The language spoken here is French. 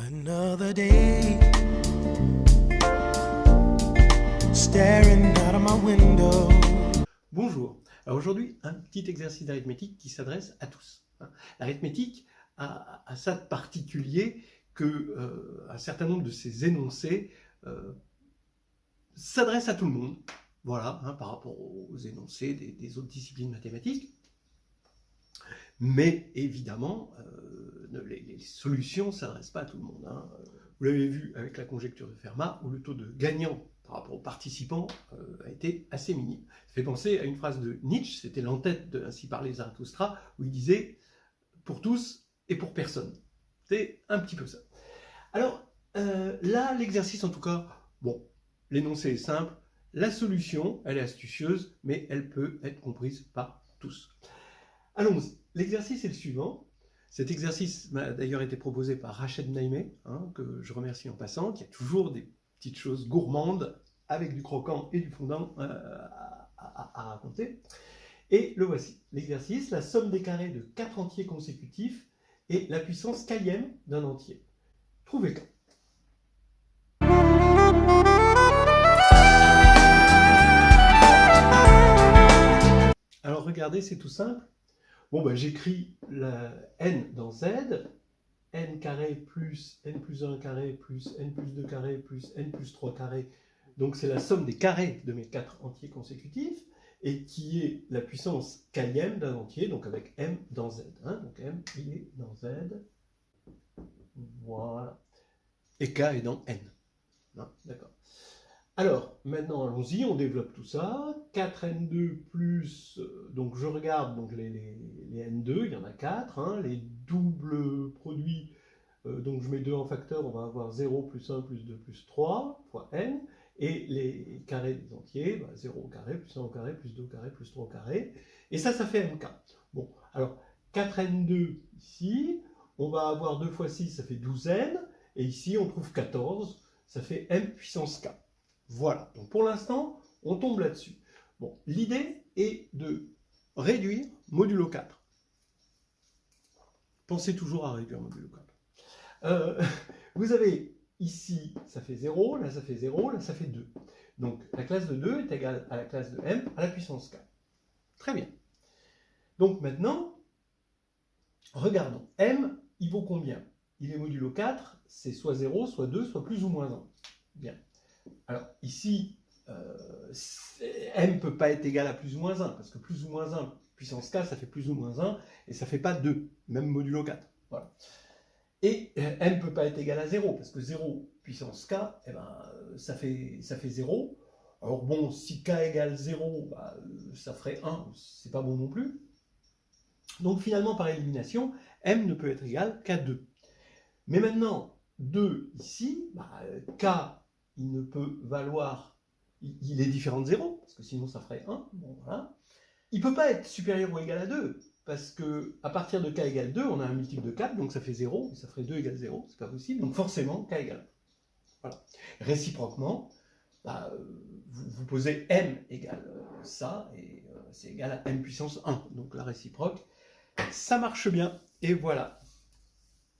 Another day, staring out of my window. Bonjour. Alors aujourd'hui, un petit exercice d'arithmétique qui s'adresse à tous. L'arithmétique a ça de particulier que un certain nombre de ces énoncés s'adressent à tout le monde. Voilà, par rapport aux énoncés des autres disciplines mathématiques. Mais évidemment, les solutions ne s'adressent pas à tout le monde. Vous l'avez vu avec la conjecture de Fermat, où le taux de gagnant par rapport aux participants a été assez minime. Ça fait penser à une phrase de Nietzsche, c'était l'entête de Ainsi parlait Zarathustra, où il disait « pour tous et pour personne ». C'est un petit peu ça. Alors, là, l'exercice en tout cas, bon, l'énoncé est simple, la solution, elle est astucieuse, mais elle peut être comprise par tous. Allons-y. L'exercice est le suivant. Cet exercice m'a d'ailleurs été proposé par Rached Naimé, que je remercie en passant, qui a toujours des petites choses gourmandes avec du croquant et du fondant à raconter. Et le voici. L'exercice, la somme des carrés de 4 entiers consécutifs et la puissance kème d'un entier. Trouvez K. Alors regardez, c'est tout simple. Bon, ben, j'écris la n dans z, n carré plus n plus 1 carré plus n plus 2 carré plus n plus 3 carré. Donc c'est la somme des carrés de mes 4 entiers consécutifs, et qui est la puissance kème d'un entier, donc avec m dans z. Donc m, il est dans z. Voilà. Et k est dans n. D'accord. Alors, maintenant, allons-y, on développe tout ça. 4n2 plus, donc je regarde donc les n2, il y en a 4, les doubles produits, donc je mets 2 en facteur, on va avoir 0 plus 1 plus 2 plus 3 fois n, et les carrés des entiers, 0 au carré, plus 1 au carré, plus 2 au carré, plus 3 au carré, et ça fait mk. Bon, alors 4n2 ici, on va avoir 2 fois 6, ça fait 12n, et ici on trouve 14, ça fait m puissance k. Voilà, donc pour l'instant, on tombe là-dessus. Bon, l'idée est de réduire modulo 4. Pensez toujours à réduire modulo 4. Vous avez ici, ça fait 0, là ça fait 0, là ça fait 2. Donc la classe de 2 est égale à la classe de m à la puissance k. Très bien. Donc maintenant, regardons. M, il vaut combien? Il est modulo 4, c'est soit 0, soit 2, soit plus ou moins 1. Bien. Alors ici, m ne peut pas être égal à plus ou moins 1, parce que plus ou moins 1 puissance k, ça fait plus ou moins 1, et ça ne fait pas 2, même modulo 4. Voilà. Et m ne peut pas être égal à 0, parce que 0 puissance k, eh ben, ça fait 0. Alors bon, si k égale 0, ça ferait 1, c'est pas bon non plus. Donc finalement, par élimination, m ne peut être égal qu'à 2. Mais maintenant, 2 ici, k, il ne peut valoir, il est différent de 0, parce que sinon ça ferait 1. Bon, voilà. Il ne peut pas être supérieur ou égal à 2, parce qu'à partir de k égale 2, on a un multiple de 4, donc ça fait 0, et ça ferait 2 égale 0, c'est pas possible, donc forcément k égale 1. Voilà. Réciproquement, vous posez m égale ça, et c'est égal à m puissance 1, donc la réciproque, ça marche bien, et voilà.